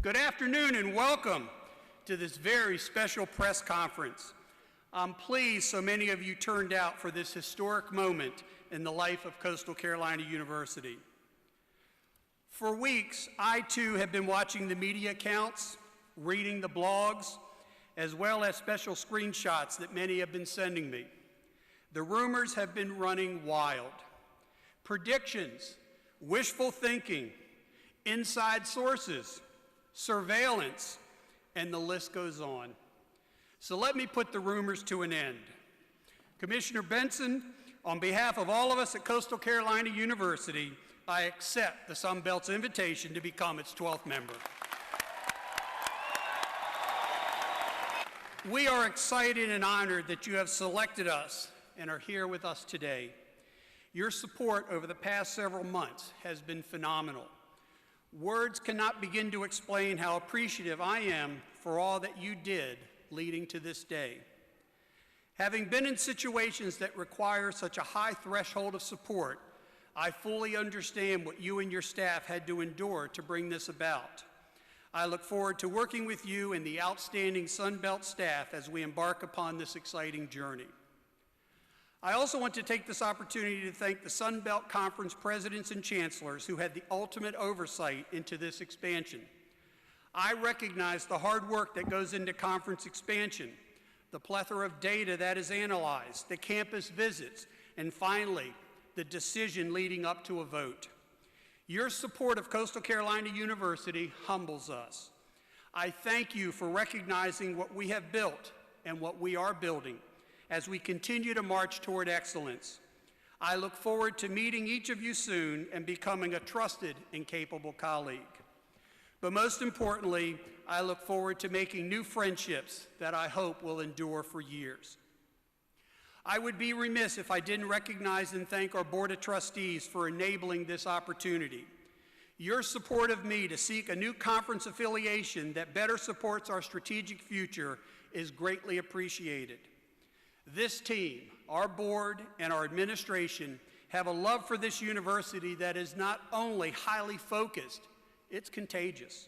Good afternoon and welcome to this very special press conference. I'm pleased so many of you turned out for this historic moment in the life of Coastal Carolina University. For weeks, I too have been watching the media accounts, reading the blogs, as well as special screenshots that many have been sending me. The rumors have been running wild. Predictions, wishful thinking, inside sources, surveillance, and the list goes on. So let me put the rumors to an end. Commissioner Benson, on behalf of all of us at Coastal Carolina University, I accept the Sun Belt's invitation to become its 12th member. We are excited and honored that you have selected us and are here with us today. Your support over the past several months has been phenomenal. Words cannot begin to explain how appreciative I am for all that you did leading to this day. Having been in situations that require such a high threshold of support, I fully understand what you and your staff had to endure to bring this about. I look forward to working with you and the outstanding Sun Belt staff as we embark upon this exciting journey. I also want to take this opportunity to thank the Sun Belt Conference presidents and chancellors who had the ultimate oversight into this expansion. I recognize the hard work that goes into conference expansion, the plethora of data that is analyzed, the campus visits, and finally, the decision leading up to a vote. Your support of Coastal Carolina University humbles us. I thank you for recognizing what we have built and what we are building as we continue to march toward excellence. I look forward to meeting each of you soon and becoming a trusted and capable colleague. But most importantly, I look forward to making new friendships that I hope will endure for years. I would be remiss if I didn't recognize and thank our Board of Trustees for enabling this opportunity. Your support of me to seek a new conference affiliation that better supports our strategic future is greatly appreciated. This team, our board, and our administration have a love for this university that is not only highly focused, it's contagious.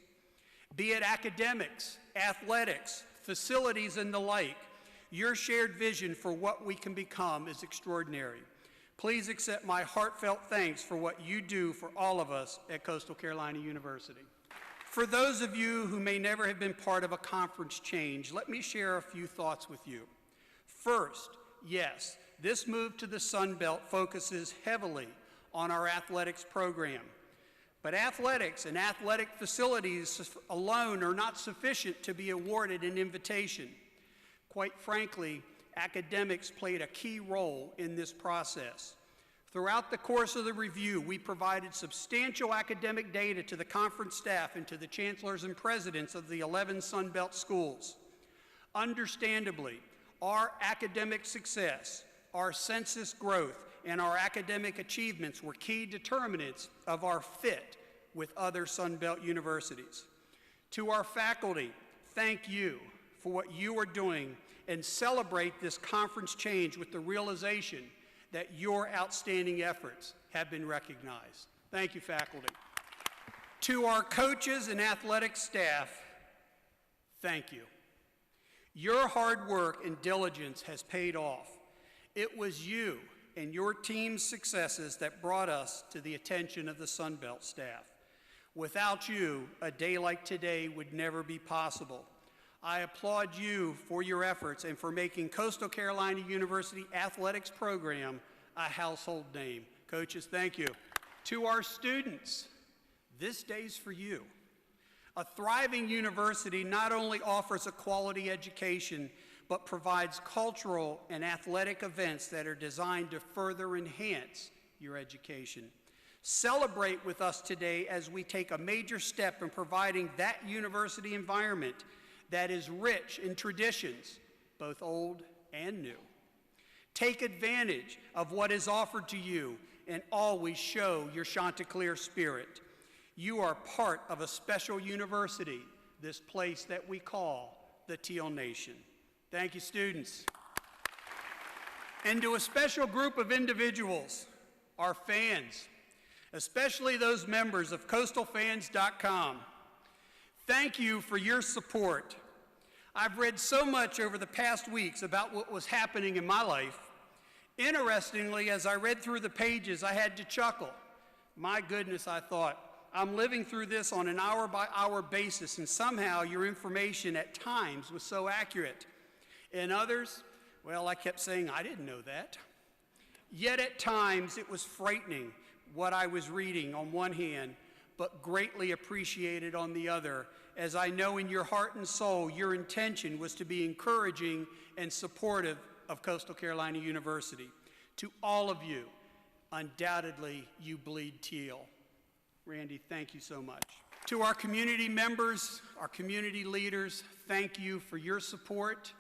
Be it academics, athletics, facilities, and the like, your shared vision for what we can become is extraordinary. Please accept my heartfelt thanks for what you do for all of us at Coastal Carolina University. For those of you who may never have been part of a conference change, let me share a few thoughts with you. First, yes, this move to the Sun Belt focuses heavily on our athletics program. But athletics and athletic facilities alone are not sufficient to be awarded an invitation. Quite frankly, academics played a key role in this process. Throughout the course of the review, we provided substantial academic data to the conference staff and to the chancellors and presidents of the 11 Sun Belt schools. Understandably, our academic success, our census growth, and our academic achievements were key determinants of our fit with other Sun Belt universities. To our faculty, thank you for what you are doing and celebrate this conference change with the realization that your outstanding efforts have been recognized. Thank you, faculty. To our coaches and athletic staff, thank you. Your hard work and diligence has paid off. It was you and your team's successes that brought us to the attention of the Sun Belt staff. Without you, a day like today would never be possible. I applaud you for your efforts and for making Coastal Carolina University Athletics program a household name. Coaches, thank you. To our students, this day's for you. A thriving university not only offers a quality education, but provides cultural and athletic events that are designed to further enhance your education. Celebrate with us today as we take a major step in providing that university environment that is rich in traditions, both old and new. Take advantage of what is offered to you and always show your Chanticleer spirit. You are part of a special university, this place that we call the Teal Nation. Thank you, students. And to a special group of individuals, our fans, especially those members of coastalfans.com. Thank you for your support. I've read so much over the past weeks about what was happening in my life. Interestingly, as I read through the pages, I had to chuckle. My goodness, I thought, I'm living through this on an hour-by-hour basis, and somehow your information at times was so accurate. In others, well, I kept saying, I didn't know that. Yet at times it was frightening what I was reading on one hand, but greatly appreciated on the other, as I know in your heart and soul your intention was to be encouraging and supportive of Coastal Carolina University. To all of you, undoubtedly you bleed teal. Randy, thank you so much. To our community members, our community leaders, thank you for your support.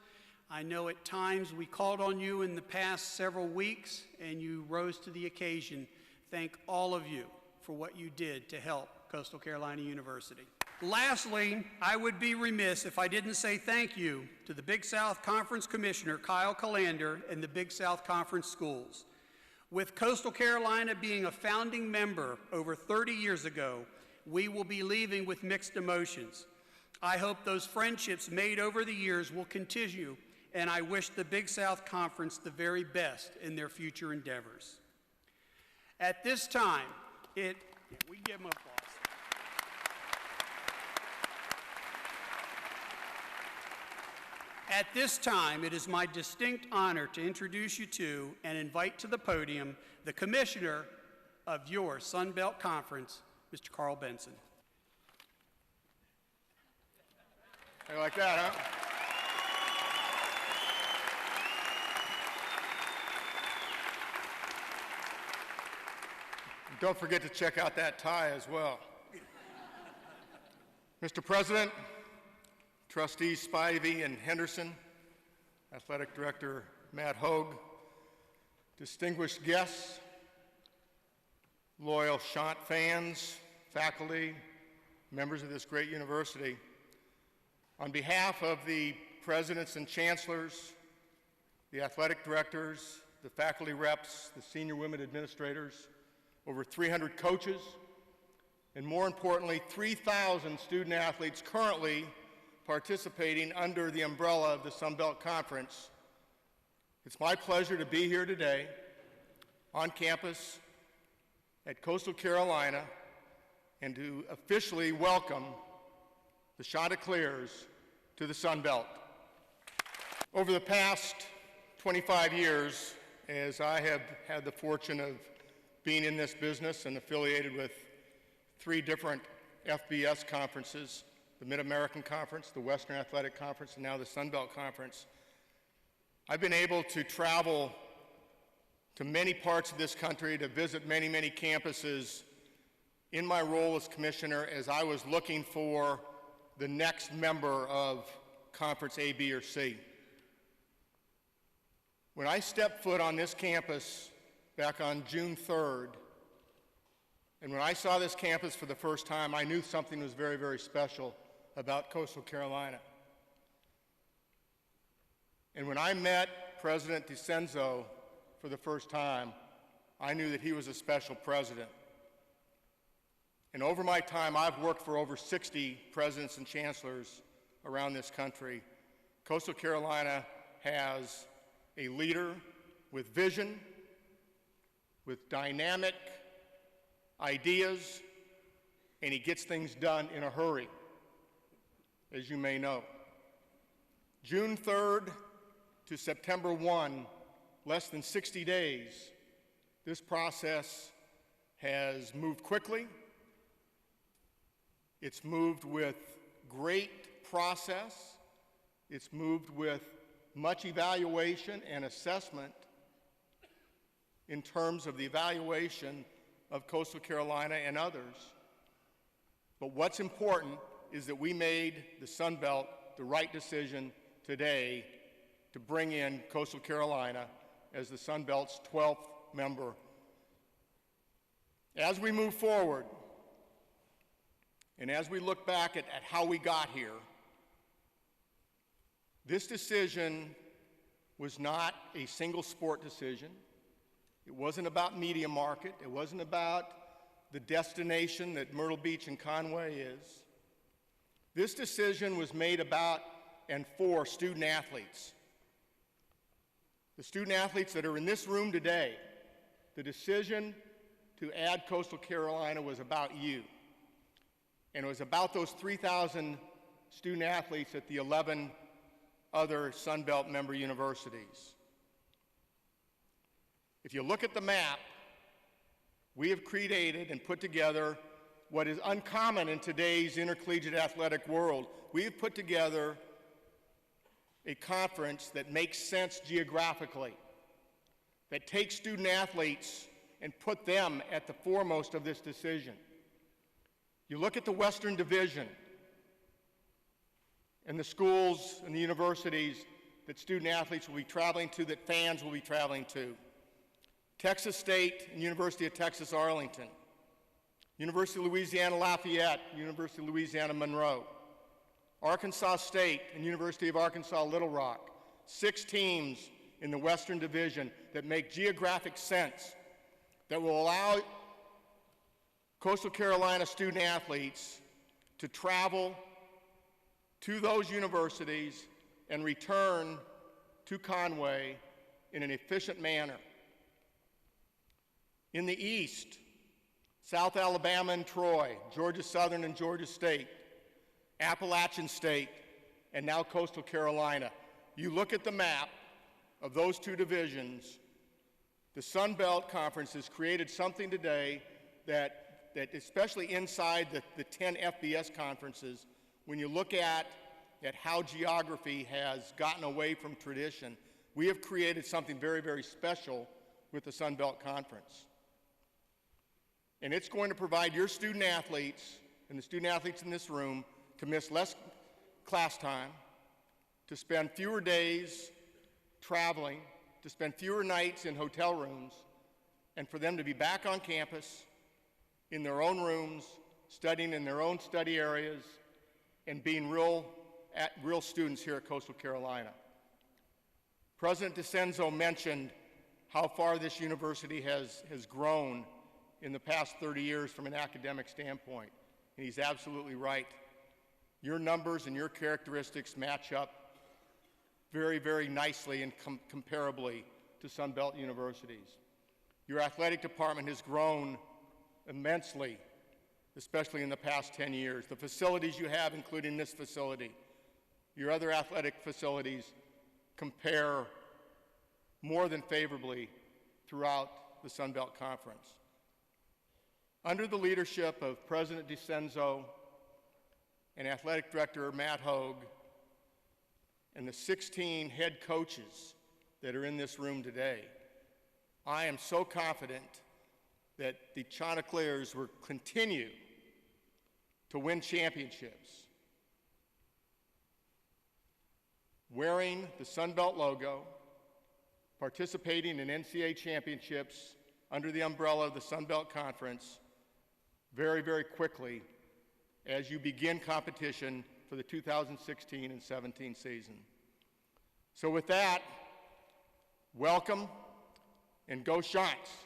I know at times we called on you in the past several weeks and you rose to the occasion. Thank all of you for what you did to help Coastal Carolina University. Lastly, I would be remiss if I didn't say thank you to the Big South Conference Commissioner, Kyle Callander, and the Big South Conference schools. With Coastal Carolina being a founding member over 30 years ago, we will be leaving with mixed emotions. I hope those friendships made over the years will continue, and I wish the Big South Conference the very best in their future endeavors. At this time, we give them applause. At this time, it is my distinct honor to introduce you to and invite to the podium the Commissioner of your Sun Belt Conference, Mr. Carl Benson. Hey, like that, huh? Don't forget to check out that tie as well. Mr. President, Trustees Spivey and Henderson, Athletic Director Matt Hogue, distinguished guests, loyal Shant fans, faculty, members of this great university, on behalf of the presidents and chancellors, the athletic directors, the faculty reps, the senior women administrators, over 300 coaches, and more importantly, 3,000 student athletes currently participating under the umbrella of the Sun Belt Conference. It's my pleasure to be here today on campus at Coastal Carolina and to officially welcome the Chanticleers to the Sun Belt. Over the past 25 years, as I have had the fortune of being in this business and affiliated with 3 different FBS conferences, the Mid-American Conference, the Western Athletic Conference, and now the Sun Belt Conference, I've been able to travel to many parts of this country to visit many, many campuses in my role as commissioner as I was looking for the next member of Conference A, B, or C. When I stepped foot on this campus back on June 3rd, and when I saw this campus for the first time, I knew something was very, very special about Coastal Carolina. And when I met President Decenzo for the first time, I knew that he was a special president. And over my time, I've worked for over 60 presidents and chancellors around this country. Coastal Carolina has a leader with vision, with dynamic ideas, and he gets things done in a hurry, as you may know. June 3rd to September 1, less than 60 days, this process has moved quickly. It's moved with great process. It's moved with much evaluation and assessment in terms of the evaluation of Coastal Carolina and others. But what's important is that we made the Sun Belt the right decision today to bring in Coastal Carolina as the Sun Belt's 12th member. As we move forward, and as we look back at how we got here, this decision was not a single sport decision. It wasn't about media market. It wasn't about the destination that Myrtle Beach and Conway is. This decision was made about and for student athletes. The student athletes that are in this room today, the decision to add Coastal Carolina was about you. And it was about those 3,000 student athletes at the 11 other Sun Belt member universities. If you look at the map, we have created and put together what is uncommon in today's intercollegiate athletic world. We have put together a conference that makes sense geographically, that takes student athletes and put them at the foremost of this decision. You look at the Western Division and the schools and the universities that student athletes will be traveling to, that fans will be traveling to. Texas State and University of Texas Arlington, University of Louisiana Lafayette, University of Louisiana Monroe, Arkansas State and University of Arkansas Little Rock, 6 teams in the Western Division that make geographic sense, that will allow Coastal Carolina student athletes to travel to those universities and return to Conway in an efficient manner. In the East, South Alabama and Troy, Georgia Southern and Georgia State, Appalachian State, and now Coastal Carolina. You look at the map of those 2 divisions, the Sun Belt Conference has created something today that especially inside the 10 FBS conferences, when you look at how geography has gotten away from tradition, we have created something very, very special with the Sun Belt Conference. And it's going to provide your student athletes and the student athletes in this room to miss less class time, to spend fewer days traveling, to spend fewer nights in hotel rooms, and for them to be back on campus in their own rooms, studying in their own study areas, and being real students here at Coastal Carolina. President Decenzo mentioned how far this university has grown in the past 30 years from an academic standpoint, and he's absolutely right. Your numbers and your characteristics match up very, very nicely and comparably to Sun Belt universities. Your athletic department has grown immensely, especially in the past 10 years. The facilities you have, including this facility, your other athletic facilities, compare more than favorably throughout the Sun Belt Conference. Under the leadership of President Decenzo and Athletic Director Matt Hogue and the 16 head coaches that are in this room today, I am so confident that the Chanticleers will continue to win championships, wearing the Sun Belt logo, participating in NCAA championships under the umbrella of the Sun Belt Conference very, very quickly as you begin competition for the 2016 and 17 season. So with that, welcome and go Shants.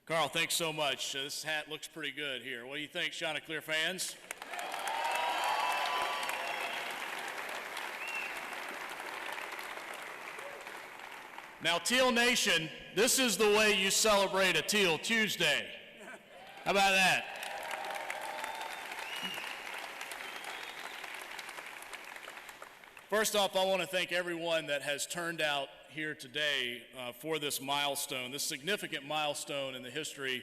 Carl, thanks so much. This hat looks pretty good here. What do you think, Chanticleer fans? Now, Teal Nation, this is the way you celebrate a Teal Tuesday. How about that? First off, I want to thank everyone that has turned out here today for this milestone, this significant milestone in the history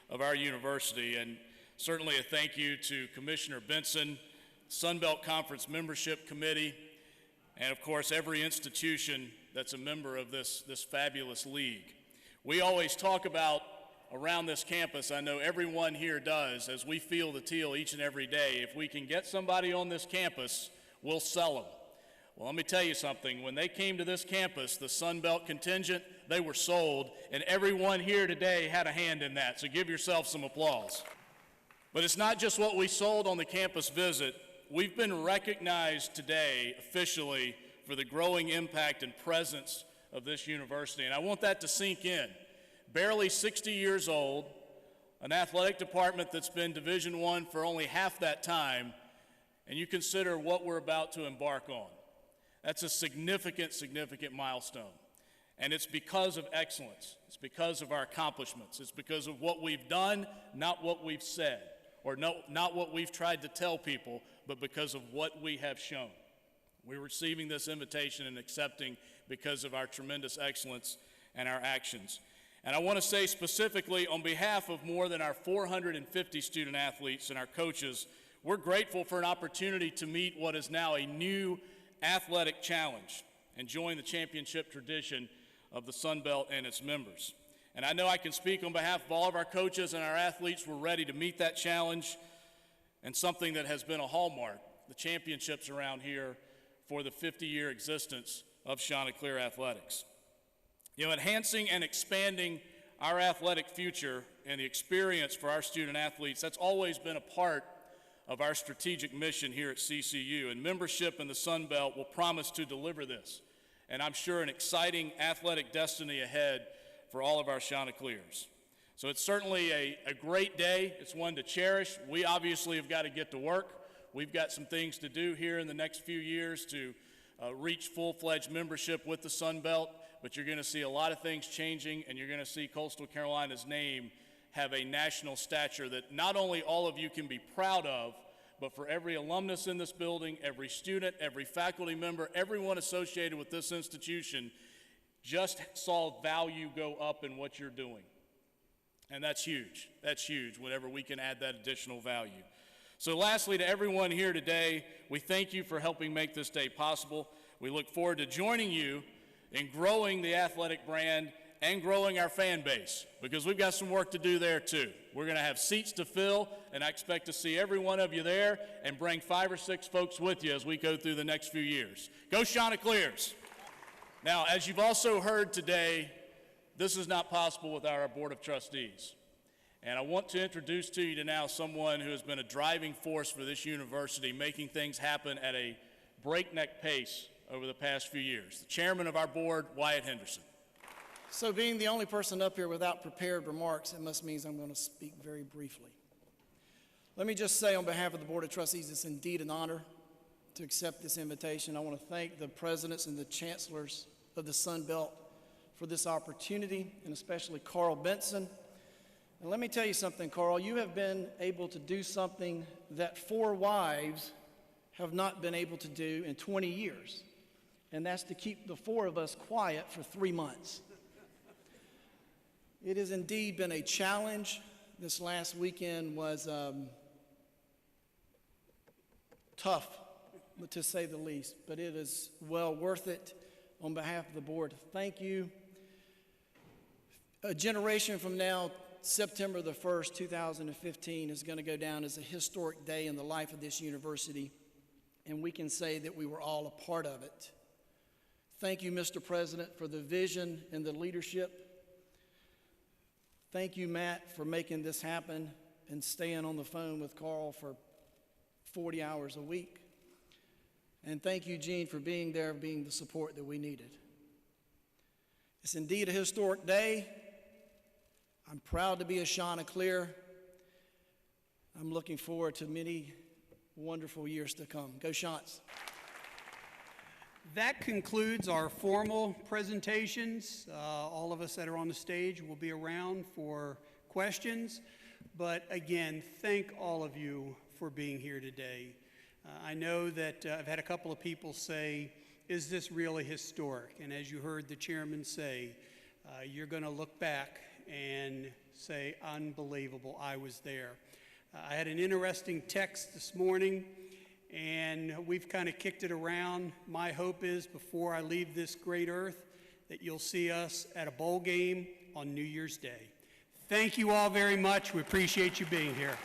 of our university. And certainly a thank you to Commissioner Benson, Sun Belt Conference Membership Committee, and of course every institution that's a member of this fabulous league. We always talk about around this campus, I know everyone here does, as we feel the teal each and every day, if we can get somebody on this campus, we'll sell them. Well, let me tell you something. When they came to this campus, the Sun Belt contingent, they were sold, and everyone here today had a hand in that, so give yourself some applause. But it's not just what we sold on the campus visit. We've been recognized today officially for the growing impact and presence of this university, and I want that to sink in. Barely 60 years old, an athletic department that's been Division I for only half that time, and you consider what we're about to embark on, that's a significant, significant milestone. And it's because of excellence. It's because of our accomplishments. It's because of what we've done, not what we've said, or not what we've tried to tell people, but because of what we have shown. We're receiving this invitation and accepting because of our tremendous excellence and our actions. And I want to say specifically on behalf of more than our 450 student athletes and our coaches, we're grateful for an opportunity to meet what is now a new athletic challenge and join the championship tradition of the Sun Belt and its members. And I know I can speak on behalf of all of our coaches and our athletes. We're ready to meet that challenge, and something that has been a hallmark, the championships around here for the 50-year existence of Chanticleer Athletics. You know, enhancing and expanding our athletic future and the experience for our student athletes, that's always been a part of our strategic mission here at CCU, and membership in the Sun Belt will promise to deliver this, and I'm sure an exciting athletic destiny ahead for all of our Chanticleers. So it's certainly a great day. It's one to cherish. We obviously have got to get to work. We've got some things to do here in the next few years to reach full-fledged membership with the Sun Belt, but you're going to see a lot of things changing, and you're going to see Coastal Carolina's name have a national stature that not only all of you can be proud of, but for every alumnus in this building, every student, every faculty member, everyone associated with this institution just saw value go up in what you're doing. And that's huge. That's huge whenever we can add that additional value. So lastly, to everyone here today, we thank you for helping make this day possible. We look forward to joining you in growing the athletic brand and growing our fan base, because we've got some work to do there too. We're going to have seats to fill, and I expect to see every one of you there and bring 5 or 6 folks with you as we go through the next few years. Go Chanticleers! Now, as you've also heard today, this is not possible without our Board of Trustees. And I want to introduce to you now someone who has been a driving force for this university, making things happen at a breakneck pace over the past few years. The chairman of our board, Wyatt Henderson. So being the only person up here without prepared remarks, it must mean I'm going to speak very briefly. Let me just say on behalf of the Board of Trustees, it's indeed an honor to accept this invitation. I want to thank the presidents and the chancellors of the Sun Belt for this opportunity, and especially Carl Benson. And let me tell you something, Carl, you have been able to do something that 4 wives have not been able to do in 20 years, and that's to keep the 4 of us quiet for 3 months. It has indeed been a challenge. This last weekend was tough, to say the least, but it is well worth it. On behalf of the board, thank you. A generation from now, September the 1st, 2015, is going to go down as a historic day in the life of this university, and we can say that we were all a part of it. Thank you, Mr. President, for the vision and the leadership. Thank you, Matt, for making this happen and staying on the phone with Carl for 40 hours a week. And thank you, Gene, for being there, being the support that we needed. It's indeed a historic day. I'm proud to be a Chanticleer. I'm looking forward to many wonderful years to come. Go Chants. That concludes our formal presentations. All of us that are on the stage will be around for questions. But again, thank all of you for being here today. I know that I've had a couple of people say, is this really historic? And as you heard the chairman say, you're going to look back and say, unbelievable, I was there. I had an interesting text this morning, and we've kind of kicked it around. My hope is before I leave this great earth that you'll see us at a bowl game on New Year's Day. Thank you all very much. We appreciate you being here.